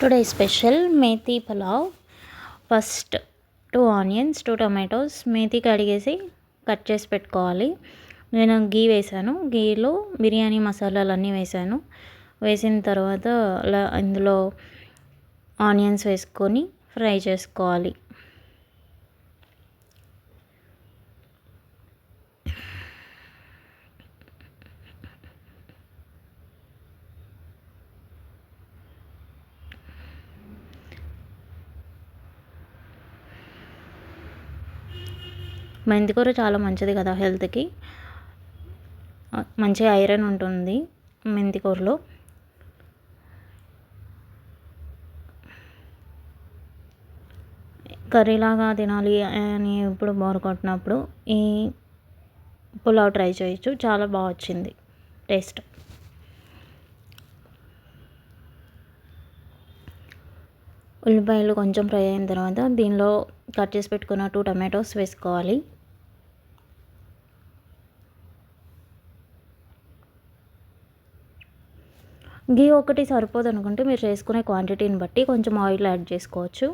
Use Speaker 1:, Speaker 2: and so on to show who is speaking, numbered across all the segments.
Speaker 1: Today special methi pulao. First 2 onions, 2 tomatoes methi కడిగేసి cut చేసి పెట్టుకోవాలి. నేను గీ వేసాను. గీలో బిర్యానీ మసాలాలన్నీ వేసాను. వేసిన తర్వాత ఇందులో ఆనియన్స్ వేసుకొని ఫ్రై చేసుకోవాలి. మెంతికూర చాలా మంచిది కదా హెల్త్కి. మంచి ఐరన్ ఉంటుంది మెంతికూరలో. కర్రీలాగా తినాలి అని ఎప్పుడు బోర్ కొట్టినప్పుడు ఈ పులావ్ ట్రై చేయొచ్చు. చాలా బాగా వచ్చింది టేస్ట్. ఉల్లిపాయలు కొంచెం ఫ్రై అయిన తర్వాత దీనిలో కట్ చేసి పెట్టుకున్న 2 టమాటోస్ వేసుకోవాలి. గీ ఒకటి సరిపోదు అనుకుంటే మీరు చేసుకునే క్వాంటిటీని బట్టి కొంచెం ఆయిల్ యాడ్ చేసుకోవచ్చు.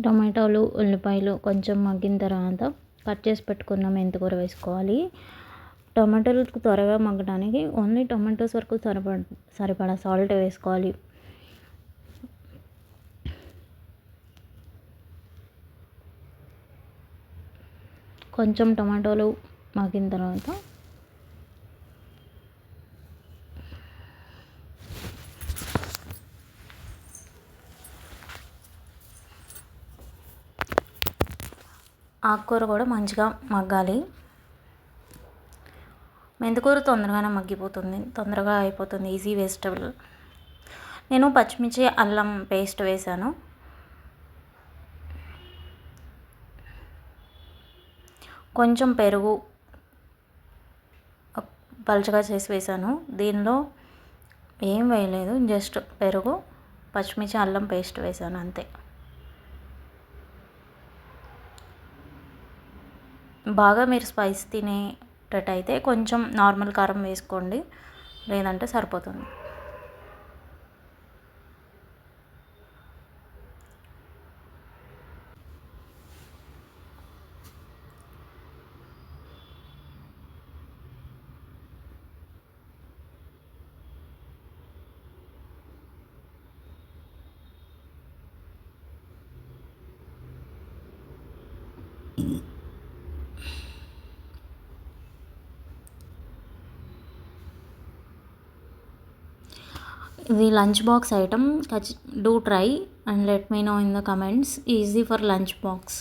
Speaker 1: టమాటాలు, ఉల్లిపాయలు కొంచెం మగ్గిన తర్వాత కట్ చేసి పెట్టుకున్న మెంతికూర వేసుకోవాలి. టమాటాలు త్వరగా మగ్గడానికి ఓన్లీ టమాటోస్ వరకు సరిపడా సాల్ట్ వేసుకోవాలి. కొంచెం టమాటాలు మగ్గిన తర్వాత ఆకుకూర కూడా మంచిగా మగ్గాలి. మెంతికూర తొందరగానే మగ్గిపోతుంది, తొందరగా అయిపోతుంది. Easy vegetable. నేను పచ్చిమిర్చి, అల్లం పేస్ట్ వేసాను. కొంచెం పెరుగు పలుచగా చేసి వేసాను. దీనిలో ఏం వేయలేదు, జస్ట్ పెరుగు, పచ్చిమిర్చి, అల్లం పేస్ట్ వేసాను అంతే. బాగా మీరు స్పైస్ తినేటట్టయితే కొంచెం నార్మల్ కారం వేసుకోండి, లేదంటే సరిపోతుంది. ఇది lunch box item. Do try and let me know in the comments. Easy for lunch box.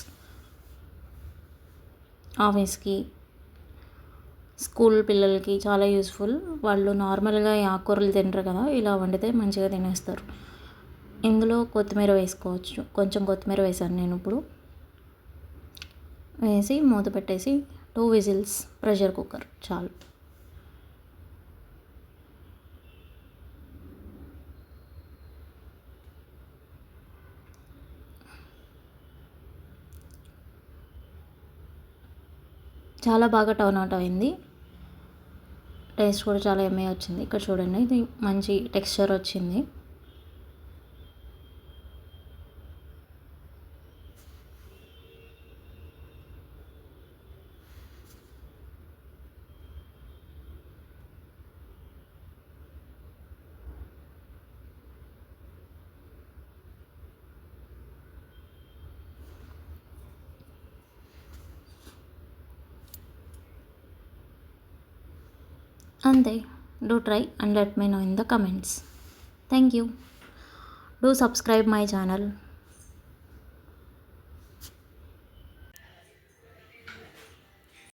Speaker 1: ఆఫీస్కి, స్కూల్ పిల్లలకి చాలా యూస్ఫుల్. వాళ్ళు నార్మల్గా ఈ ఆకుకూరలు తినరు కదా, ఇలా వండితే మంచిగా తినేస్తారు. ఇందులో కొత్తిమీర వేసుకోవచ్చు. కొంచెం కొత్తిమీర వేసాను నేను ఇప్పుడు. వేసి మూత పెట్టేసి 2 విజిల్స్ ప్రెషర్ కుక్కర్ చాలు. చాలా బాగా టర్న్ అవుట్ అయింది. టేస్ట్ కూడా చాలా యమ్మీ వచ్చింది. ఇక్కడ చూడండి, ఇది మంచి టెక్స్చర్ వచ్చింది. అంతే. Do try and let me know in the comments. Thank you. Do subscribe my channel.